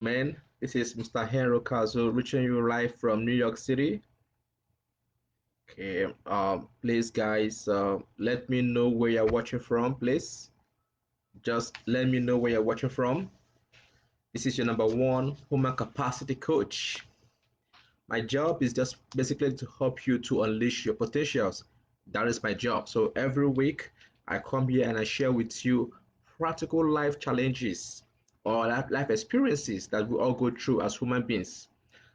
Man, this is Mr. Henry Ukazu reaching you live from New York City. Okay, please, guys, let me know where you're watching from, please. Just let me know where you're watching from. This is your number one human capacity coach. My job is just basically to help you to unleash your potentials. That is my job. So every week, I come here and I share with you practical life challenges or life experiences that we all go through as human beings.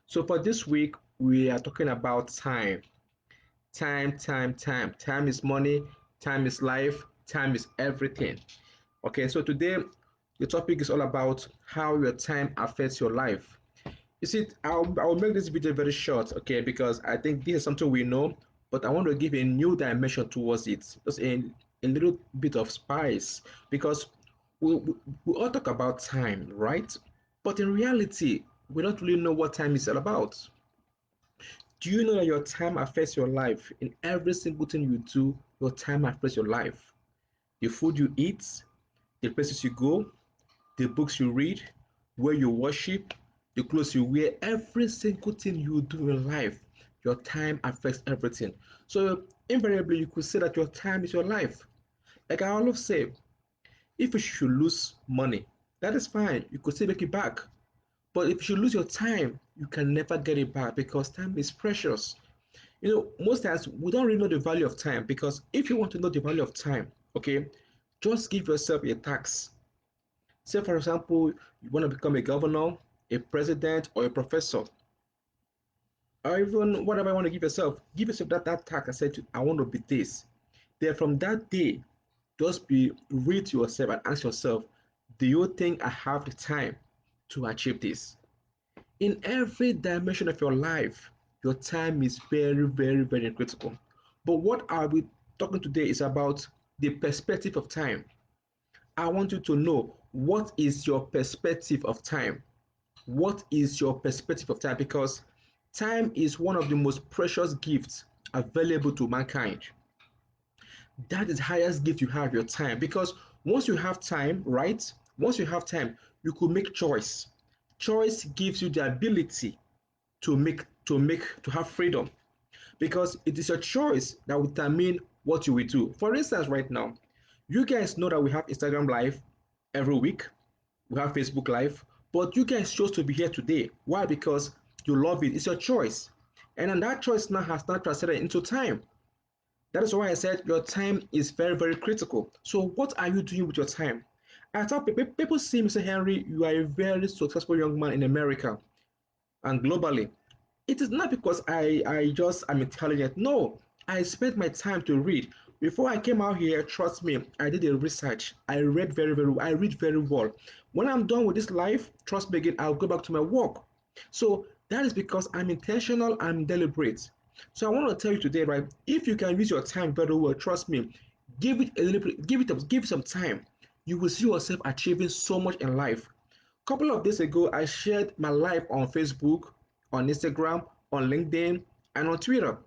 So for this week, we are talking about time. Time. Time is money, time is life, time is everything. Okay, so today the topic is all about how your time affects your life. You see, I'll make this video very short, okay, because I think this is something we know, but I want to give a new dimension towards it, just a little bit of spice, because we all talk about time, right? But in reality, we don't really know what time is all about. Do you know that your time affects your life? In every single thing you do, your time affects your life. The food you eat, the places you go, the books you read, where you worship, the clothes you wear, every single thing you do in life, your time affects everything. So invariably, you could say that your time is your life. Like I always say, if you should lose money, that is fine. You could still make it back. But if you lose your time, you can never get it back because time is precious. Most times we don't really know the value of time because if you want to know the value of time, okay, just give yourself a task. Say, for example, you want to become a governor, a president, or a professor, or even whatever you want to give yourself that task and say, I want to be this. Then from that day, just be read to yourself and ask yourself, do you think I have the time to achieve this? In every dimension of your life, your time is very critical. But what are we talking today is about the perspective of time. I want you to know what is your perspective of time. What is your perspective of time? Because time is one of the most precious gifts available to mankind. That is the highest gift you have, your time. Because once you have time, right? Once you have time, you could make choice. Choice gives you the ability to have freedom because it is your choice that will determine what you will do. For instance, right now, you guys know that we have Instagram live every week, we have Facebook live, but you guys chose to be here today. Why? Because you love it. It's your choice. And then that choice now has not translated into time. That is why I said your time is very critical. So what are you doing with your time? I thought people see Mr. Henry, you are a very successful young man in America and globally. It is not because I just am intelligent. No, I spent my time to read. Before I came out here, trust me, I did a research. I read I read very well. When I'm done with this life, trust me again, I'll go back to my work. So that is because I'm intentional and deliberate. So I want to tell you today, right? If you can use your time very well, trust me, give it a little bit, give it some time. You will see yourself achieving so much in life. Couple of days ago, I shared my life on Facebook, on Instagram, on LinkedIn, and on Twitter.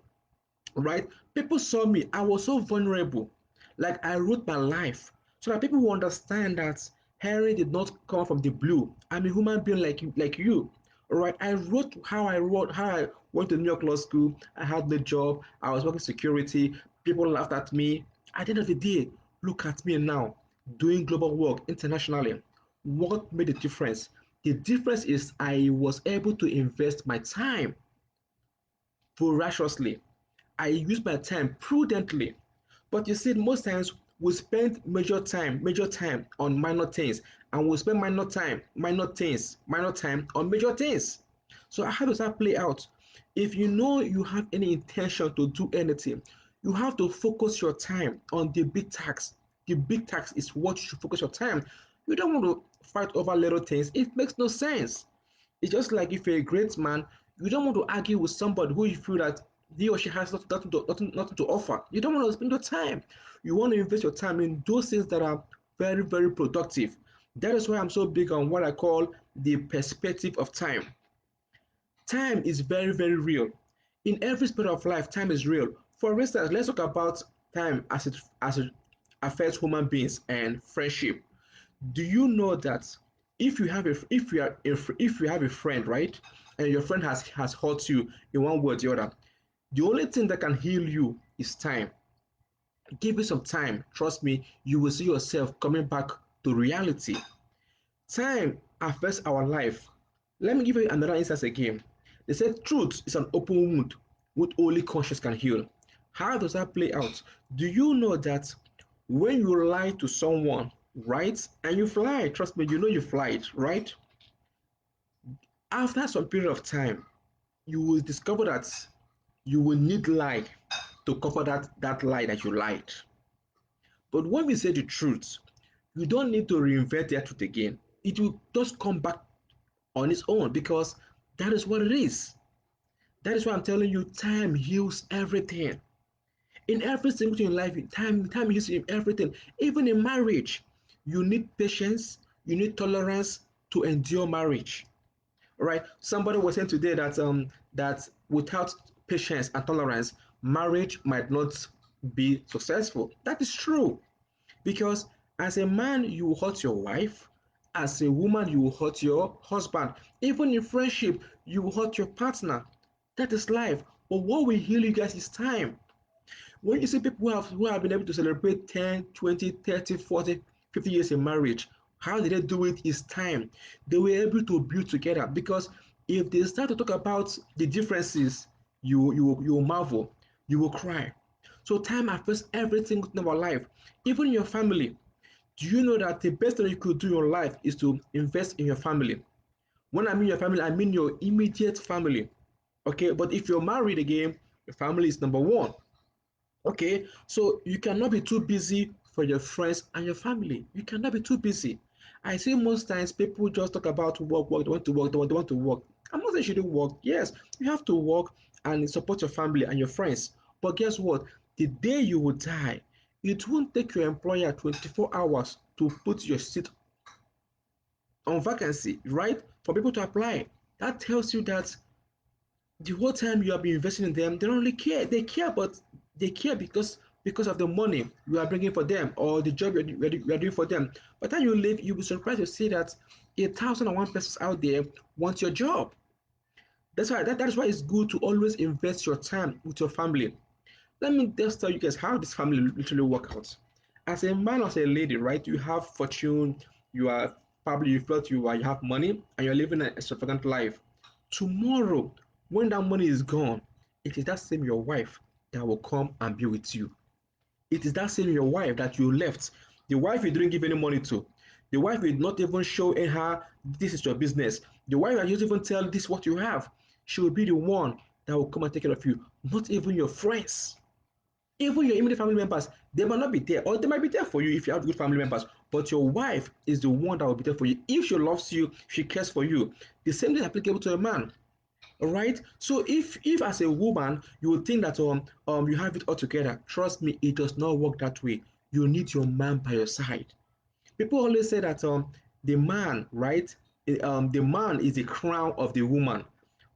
Right? People saw me. I was so vulnerable. Like I wrote my life so that people will understand that Henry did not come from the blue. I'm a human being like you. All right. I wrote how I went to New York Law School. I had no job. I was working security. People laughed at me. At the end of the day, look at me now doing global work internationally. What made the difference? The difference is I was able to invest my time voraciously. I use my time prudently. But you see, most times we spend major time on minor things, and we spend minor time on major things. So how does that play out? If you know you have any intention to do anything, you have to focus your time on the big task. The big task is what you should focus your time. You don't want to fight over little things. It makes no sense. It's just like if you're a great man, you don't want to argue with somebody who you feel that he or she has nothing to offer. You don't want to spend your time. You want to invest your time in those things that are very productive. That is why I'm so big on what I call the perspective of time. Time is very real. In every aspect of life, time is real. For instance, let's talk about time as it affects human beings and friendship. Do you know that If you have a friend, right, and your friend has hurt you in one way or the other, the only thing that can heal you is time. Give it some time. Trust me, you will see yourself coming back to reality. Time affects our life. Let me give you another instance again. They said truth is an open wound which only conscience can heal. How does that play out? Do you know that when you lie to someone, right, and you fly, trust me, you know you fly, right? After some period of time, you will discover that you will need lie to cover that lie that you lied. But when we say the truth, you don't need to reinvent the truth again. It will just come back on its own because that is what it is. That is why I'm telling you, time heals everything. In every single thing in life, time heals in everything. Even in marriage, you need patience, you need tolerance to endure marriage. All right. Somebody was saying today that without patience and tolerance, marriage might not be successful. That is true. Because as a man, you will hurt your wife. As a woman, you will hurt your husband. Even in friendship, you will hurt your partner. That is life. But what will heal you guys is time. When you see people who have been able to celebrate 10, 20, 30, 40, 50 years in marriage, how did they do it? Is time. They were able to build together because if they start to talk about the differences, you will marvel, you will cry. So time affects everything in our life, even your family. Do you know that the best thing you could do in your life is to invest in your family? When I mean your family, I mean your immediate family. Okay, but if you're married again, your family is number one. Okay, so you cannot be too busy for your friends and your family. You cannot be too busy. I see most times people just talk about work, they want to work, they want to work. I'm not saying you shouldn't work. Yes, you have to work and support your family and your friends. But guess what? The day you will die, it won't take your employer 24 hours to put your seat on vacancy, right? For people to apply. That tells you that the whole time you have been investing in them, they don't really care. They care, but they care because of the money you are bringing for them or the job you're doing for them. By the time you leave, you'll be surprised to see that 1,001 persons out there want your job. That is why it's good to always invest your time with your family. Let me just tell you guys how this family literally work out. As a man or as a lady, right? You have fortune, you are probably you felt you have money and you're living an extravagant life. Tomorrow, when that money is gone, it is that same your wife that will come and be with you. It is that same your wife that you left. The wife you didn't give any money to. The wife will not even show her this is your business. The wife that you didn't even tell this is what you have. She will be the one that will come and take care of you, not even your friends. Even your immediate family members, they might not be there, or they might be there for you if you have good family members, but your wife is the one that will be there for you. If she loves you, she cares for you. The same thing is applicable to a man. All right. So if as a woman you would think that you have it all together, trust me, it does not work that way. You need your man by your side. People always say that the man, right? The man is the crown of the woman,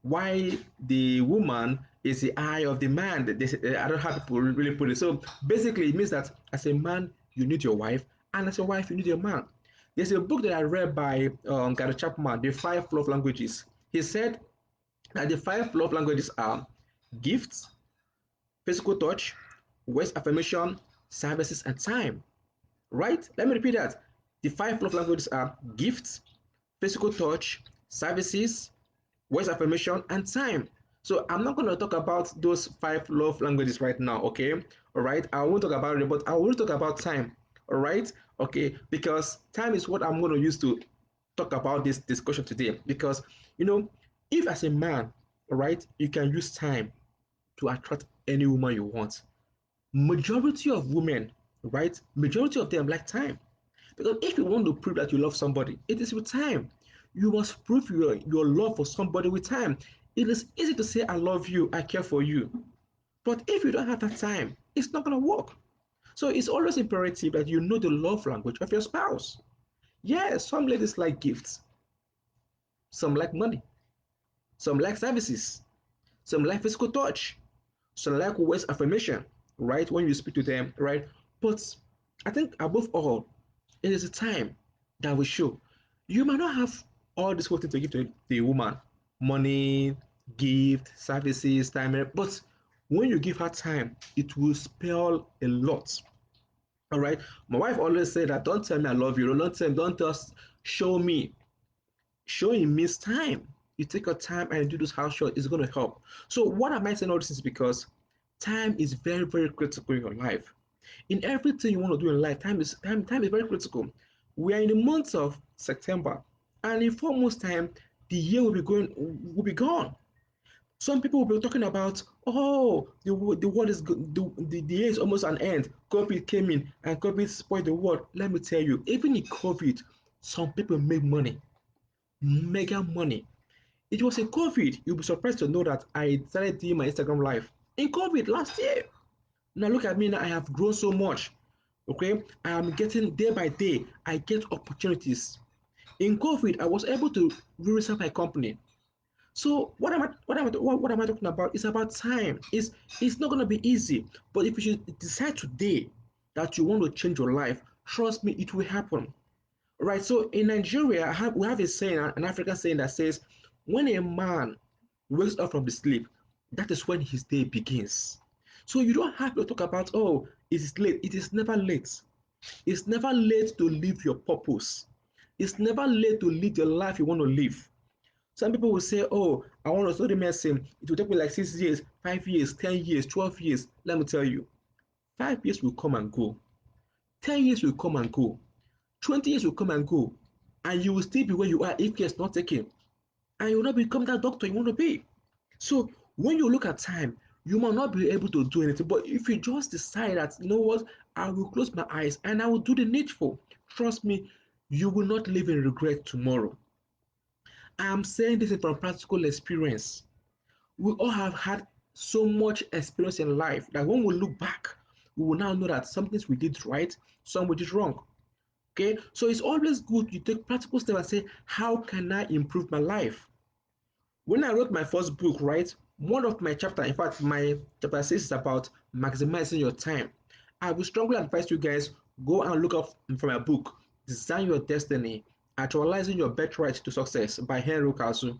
while the woman is the eye of the man. I don't know how people really put it. So basically, it means that as a man, you need your wife, and as a wife, you need your man. There's a book that I read by Gary Chapman, The Five Love Languages. He said that the five love languages are gifts, physical touch, words affirmation, services, and time. Right? Let me repeat that. The five love languages are gifts, physical touch, services, words affirmation, and time. So I'm not going to talk about those five love languages right now, okay? All right. I won't talk about it, but I will talk about time. All right. Okay. Because time is what I'm going to use to talk about this discussion today. Because, you know, if as a man, all right, you can use time to attract any woman you want. Majority of women, right? Majority of them like time. Because if you want to prove that you love somebody, it is with time. You must prove your love for somebody with time. It is easy to say, I love you, I care for you. But if you don't have that time, it's not going to work. So it's always imperative that you know the love language of your spouse. Yes, some ladies like gifts, some like money, some like services, some like physical touch, some like words affirmation, right? When you speak to them, right? But I think above all, it is the time that we show. You might not have all this whole thing to give to the woman, money, gift, services, time, but when you give her time, it will spell a lot. All right. My wife always said that don't tell me I love you. Don't just show me. Showing means time. You take your time and do this house chores, it's going to help. So what am I saying all this is because time is very, very critical in your life. In everything you want to do in life, time is very critical. We are in the month of September, and in 4 months' time, the year will be gone. Some people will be talking about, oh, the world is the year is almost an end. COVID came in and COVID spoiled the world. Let me tell you, even in COVID, some people made money, mega money. It was in COVID. You'll be surprised to know that I started doing my Instagram live in COVID last year. Now look at me now. I have grown so much. Okay, I am getting day by day. I get opportunities. In COVID, I was able to reset my company. So what am I talking about? It's about time. It's not gonna be easy, but if you should decide today that you want to change your life, trust me, it will happen. Right. So in Nigeria, we have a saying, an African saying that says, when a man wakes up from the sleep, that is when his day begins. So you don't have to talk about, oh, it is late. It is never late. It's never late to live your purpose. It's never late to live the life you want to live. Some people will say, oh, I want to study medicine. It will take me like 6 years, 5 years, 10 years, 12 years. Let me tell you, 5 years will come and go. 10 years will come and go. 20 years will come and go. And you will still be where you are if care is not taken. And you will not become that doctor you want to be. So when you look at time, you might not be able to do anything. But if you just decide that, you know what, I will close my eyes and I will do the needful, trust me, you will not live in regret tomorrow. I am saying this from practical experience. We all have had so much experience in life that when we look back, we will now know that some things we did right, some we did wrong. Okay, so it's always good you take practical steps and say, how can I improve my life? When I wrote my first book, right, one of my chapter, in fact, my chapter 6 is about maximizing your time. I would strongly advise you guys go and look up from my book, Design Your Destiny, Actualizing Your Birthright to Success by Henry Ukazu.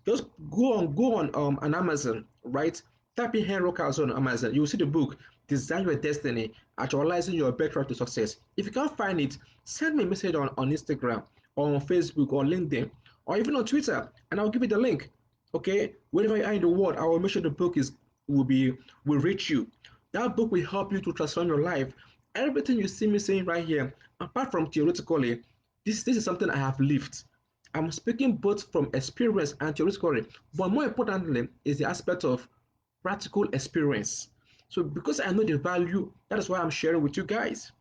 Just go on Amazon, right? Type in Henry Ukazu on Amazon. You will see the book, Design Your Destiny, Actualizing Your Birthright to Success. If you can't find it, send me a message on Instagram or on Facebook or LinkedIn or even on Twitter, and I'll give you the link. Okay, wherever you are in the world, I will make sure the book is will reach you. That book will help you to transform your life. Everything you see me saying right here, apart from theoretically, this is something I have lived. I'm speaking both from experience and theoretically, but more importantly is the aspect of practical experience. So because I know the value, that is why I'm sharing with you guys.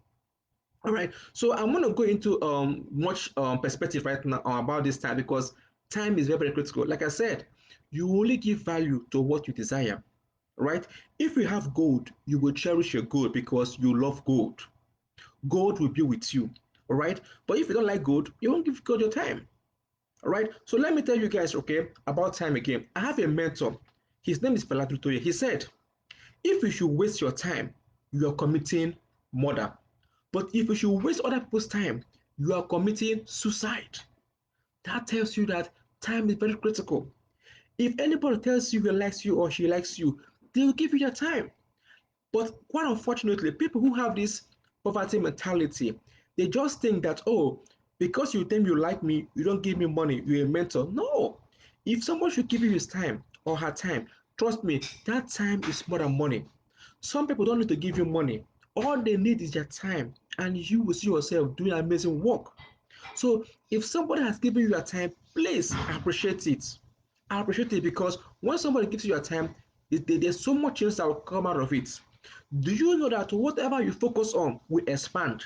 All right, so I'm going to go into much perspective right now about this time because time is very, very critical. Like I said, you only give value to what you desire, right? If you have gold, you will cherish your gold because you love gold. Gold will be with you, all right? But if you don't like gold, you won't give gold your time, all right? So let me tell you guys, okay, about time again. I have a mentor. His name is Felatutoye. He said, if you should waste your time, you are committing murder. But if you should waste other people's time, you are committing suicide. That tells you that time is very critical. If anybody tells you he likes you or she likes you, they will give you your time. But quite unfortunately, people who have this poverty mentality, they just think that, oh, because you think you like me, you don't give me money, you're a mentor. No. If someone should give you his time or her time, trust me, that time is more than money. Some people don't need to give you money. All they need is their time, and you will see yourself doing amazing work. So if somebody has given you your time, please appreciate it. Appreciate it because when somebody gives you your time, there's so much things that will come out of it. Do you know that whatever you focus on will expand?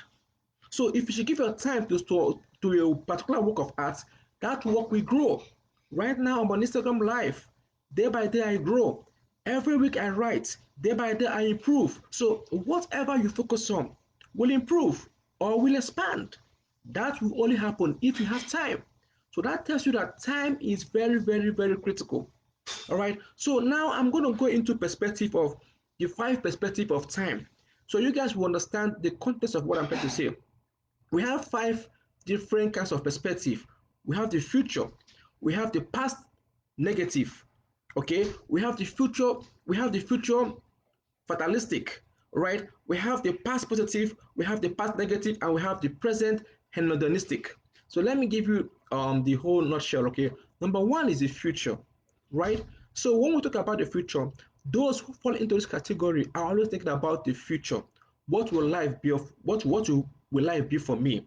So if you should give your time to a particular work of art, that work will grow. Right now I'm on Instagram live. Day by day I grow. Every week I write. Day by day I improve. So whatever you focus on will improve or will expand. That will only happen if you have time. So that tells you that time is very, very, very critical. All right. So now I'm going to go into perspective of the five perspective of time. So you guys will understand the context of what I'm trying to say. We have five different kinds of perspective we have the future, we have the past negative, okay, we have the future fatalistic, right? We have the past positive, we have the past negative, and we have the present hedonistic. So let me give you the whole nutshell, okay? Number one is the future, right? So when we talk about the future, those who fall into this category are always thinking about the future. What will life be of will life be for me?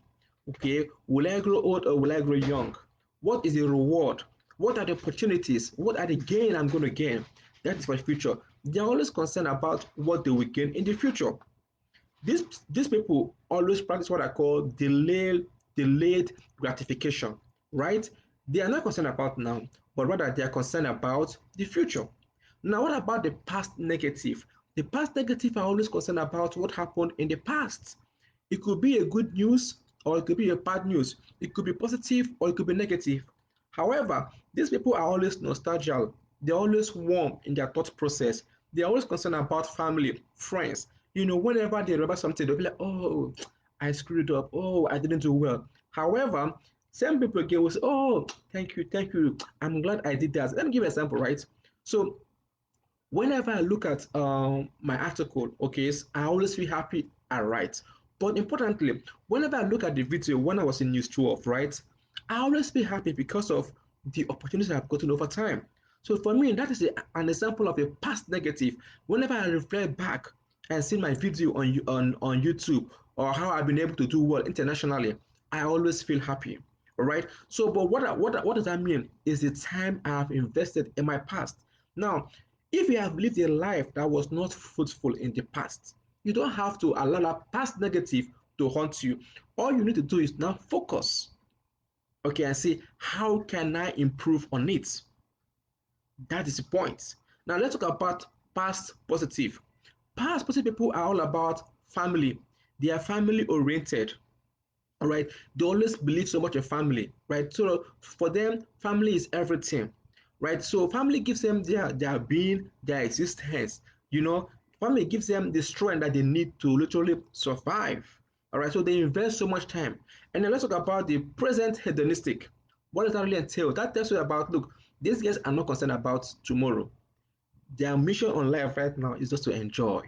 Okay, will I grow old or will I grow young? What is the reward? What are the opportunities? What are the gain I'm going to gain? That is for the future. They are always concerned about what they will gain in the future. These people always practice what I call delayed gratification, right? They are not concerned about now, but rather they are concerned about the future. Now, what about the past negative? The past negative are always concerned about what happened in the past. It could be a good news or it could be a bad news. It could be positive or it could be negative. However, these people are always nostalgic. They're always warm in their thought process. They're always concerned about family, friends. Whenever they remember something, they'll be like, oh, I screwed up. Oh, I didn't do well. However, some people again will say, oh, thank you, thank you. I'm glad I did that. Let me give you an example, right? So whenever I look at my article, okay, I always feel happy I write. But importantly, whenever I look at the video when I was in News 12, right, I always feel happy because of the opportunities I've gotten over time. So for me, that is an example of a past negative. Whenever I reflect back and see my video on YouTube or how I've been able to do well internationally, I always feel happy. All right. So, but what does that mean? Is the time I have invested in my past. Now, if you have lived a life that was not fruitful in the past, you don't have to allow that past negative to haunt you. All you need to do is now focus, okay, and see how can I improve on it. That is the point. Now let's talk about past positive. Past positive people are all about family. They are family oriented. All right, they always believe so much in family, right? So for them, family is everything, right? So family gives them their being, their existence. Family gives them the strength that they need to literally survive. All right, so they invest so much time. And then let's talk about the present hedonistic. What does that really entail? That tells you about, look, these guys are not concerned about tomorrow. Their mission on life right now is just to enjoy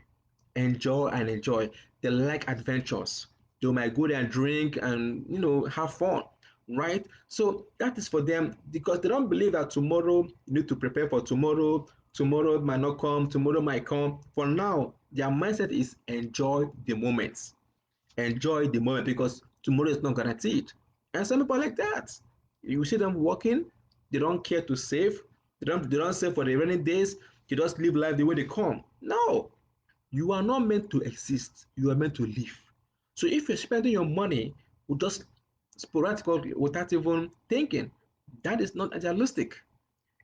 and enjoy. They like adventures. They might go there and drink and have fun, right? So that is for them because they don't believe that tomorrow you need to prepare for tomorrow. Tomorrow might not come. Tomorrow might come. For now, their mindset is enjoy the moment. Enjoy the moment because tomorrow is not guaranteed. And some people are like that. You see them working, they don't care to save. They don't save for the rainy days. They just live life the way they come. No, you are not meant to exist. You are meant to live. So if you're spending your money with just sporadically without even thinking, that is not idealistic.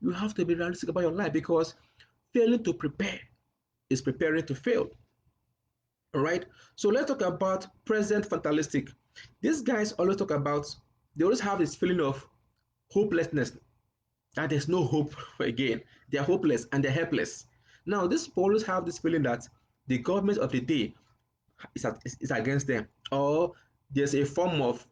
You have to be realistic about your life because failing to prepare is preparing to fail. All right. So let's talk about present fatalistic. These guys always talk about, they always have this feeling of hopelessness, that there's no hope again. They're hopeless and they're helpless. Now, these people always have this feeling that the government of the day is against them, or there's a form of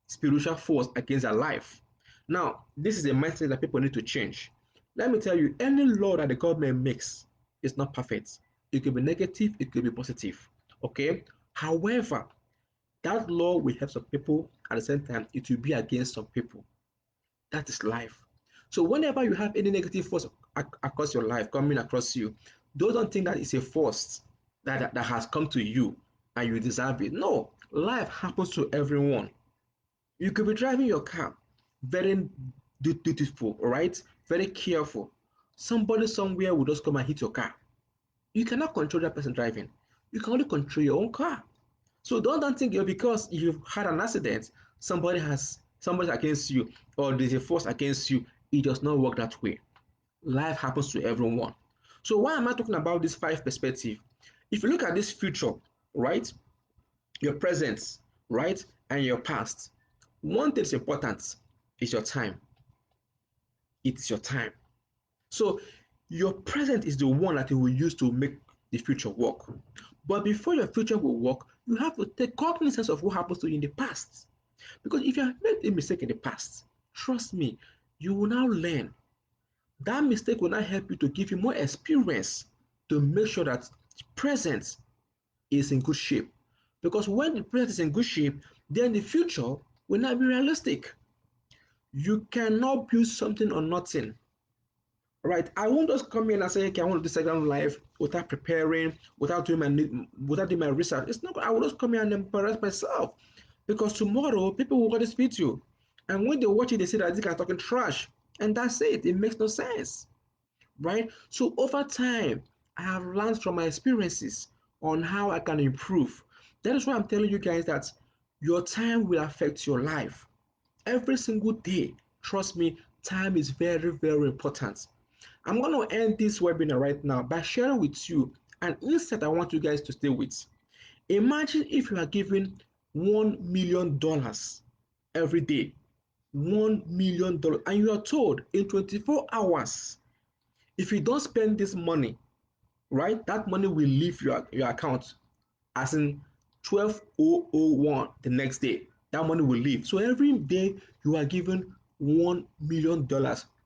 spiritual force against their life. Now, this is a mindset that people need to change. Let me tell you, any law that the government makes is not perfect. It could be negative, it could be positive. Okay? However, that law will help some people, at the same time, it will be against some people. That is life. So whenever you have any negative force across your life coming across you, don't think that it's a force that has come to you and you deserve it. No, life happens to everyone. You could be driving your car very dutiful, all right? Very careful. Somebody somewhere will just come and hit your car. You cannot control that person driving. You can only control your own car. So don't think because you've had an accident, somebody against you or there's a force against you. It does not work that way. Life happens to everyone. So why am I talking about this five perspective? If you look at this future, right? Your present, right? And your past. One thing is important is your time. It's your time. So your present is the one that you will use to make the future work. But before your future will work, you have to take cognizance of what happens to you in the past. Because if you have made a mistake in the past, trust me, you will now learn. That mistake will now help you to give you more experience to make sure that present is in good shape. Because when the present is in good shape, then the future will not be realistic. You cannot build something on nothing. Right? I won't just come in and say, okay, I want to do Second Life without preparing, without doing my research. It's not. I will just come here and embarrass myself because tomorrow people will watch this video, and when they watch it, they say that this guy talking trash, and that's it. It makes no sense, right? So over time, I have learned from my experiences on how I can improve. That is why I'm telling you guys that your time will affect your life every single day. Trust me, time is very, very important. I'm going to end this webinar right now by sharing with you an insight I want you guys to stay with. Imagine if you are given $1 million every day, $1 million, and you are told in 24 hours, if you don't spend this money, right, that money will leave your account as in 12:001 the next day. That money will leave. So every day you are given $1 million,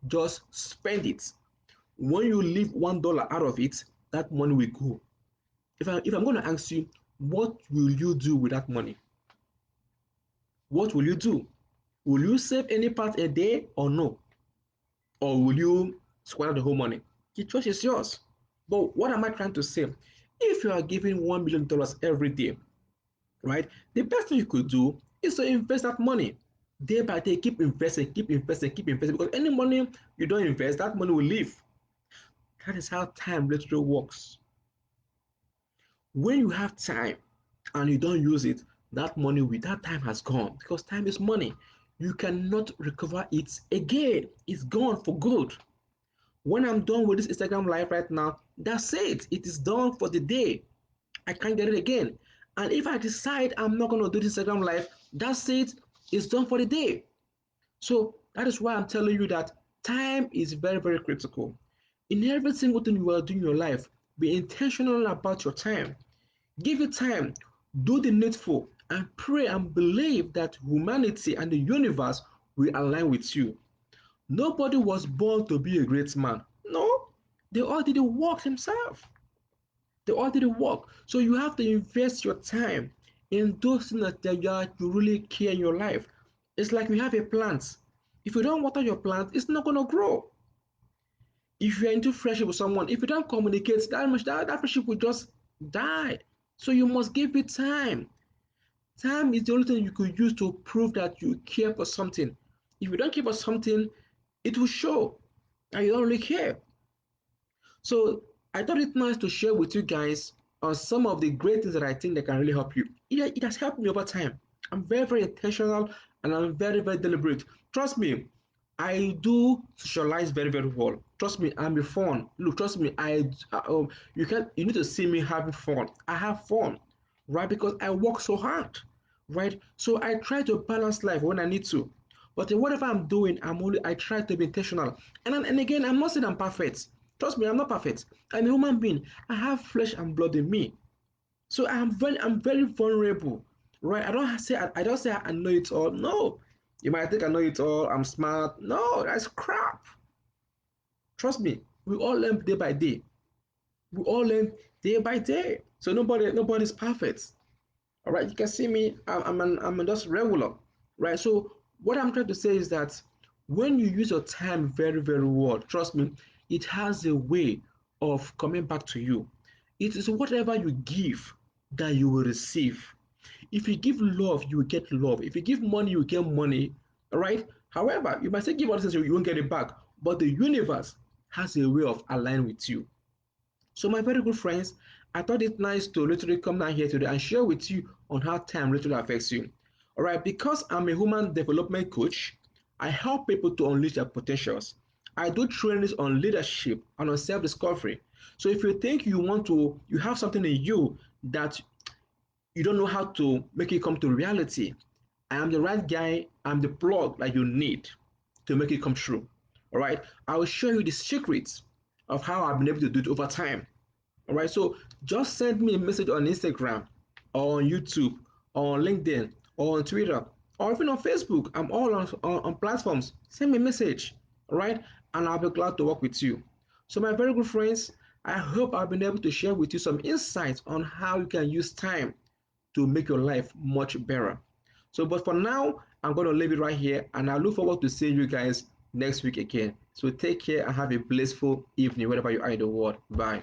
just spend it. When you leave $1 out of it, that money will go. If I'm going to ask you, what will you do with that money? What will you do? Will you save any part a day or no? Or will you squander the whole money? The choice is yours. But what am I trying to say? If you are giving $1 million every day, right, the best thing you could do is to invest that money day by day. Keep investing, keep investing, keep investing, because any money you don't invest, that money will leave. That is how time literally works. When you have time and you don't use it, that time has gone, because time is money. You cannot recover it again. It's gone for good. When I'm done with this Instagram live right now, that's it. It is done for the day. I can't get it again. And if I decide I'm not going to do this Instagram live, that's it. It's done for the day. So that is why I'm telling you that time is very, very critical. In every single thing you are doing in your life, be intentional about your time. Give it time, do the needful, and pray and believe that humanity and the universe will align with you. Nobody was born to be a great man. No, they all did the work themselves. They all did the work. So you have to invest your time in those things that you really care in your life. It's like we have a plant. If you don't water your plant, it's not going to grow. If you're into friendship with someone, if you don't communicate that much, that friendship will just die. So you must give it time. Time is the only thing you could use to prove that you care for something. If you don't care for something, it will show that you don't really care. So I thought it nice to share with you guys on some of the great things that I think that can really help you. It has helped me over time. I'm very, very intentional and I'm very, very deliberate. Trust me, I do socialize very, very well. Trust me, I'm a fun. Look, trust me, you need to see me having fun. I have fun, right? Because I work so hard, right? So I try to balance life when I need to. But in whatever I'm doing, I try to be intentional. And again, I'm not saying I'm perfect. Trust me, I'm not perfect. I'm a human being. I have flesh and blood in me. So I'm very vulnerable. Right? I don't say I know it all. No. You might think I know it all, I'm smart. No, that's crap. Trust me, we all learn day by day. We all learn day by day. So nobody's perfect. All right, you can see me. I'm just regular, right? So what I'm trying to say is that when you use your time very, very well, trust me, it has a way of coming back to you. It is whatever you give that you will receive. If you give love, you will get love. If you give money, you will get money. All right. However, you might say give all this, you won't get it back. But the universe has a way of aligning with you. So my very good friends, I thought it nice to literally come down here today and share with you on how time literally affects you. All right, because I'm a human development coach, I help people to unleash their potentials. I do trainings on leadership and on self-discovery. So if you think you have something in you that you don't know how to make it come to reality, I am the right guy. I'm the plug that you need to make it come true. All right, I will show you the secrets of how I've been able to do it over time. All right, so just send me a message on Instagram or on YouTube or on LinkedIn or on Twitter. or even on Facebook. I'm all on platforms. Send me a message, all right? And I'll be glad to work with you. So, my very good friends, I hope I've been able to share with you some insights on how you can use time to make your life much better. So, but for now, I'm going to leave it right here, and I look forward to seeing you guys next week again. So, take care and have a blissful evening wherever you are in the world. Bye.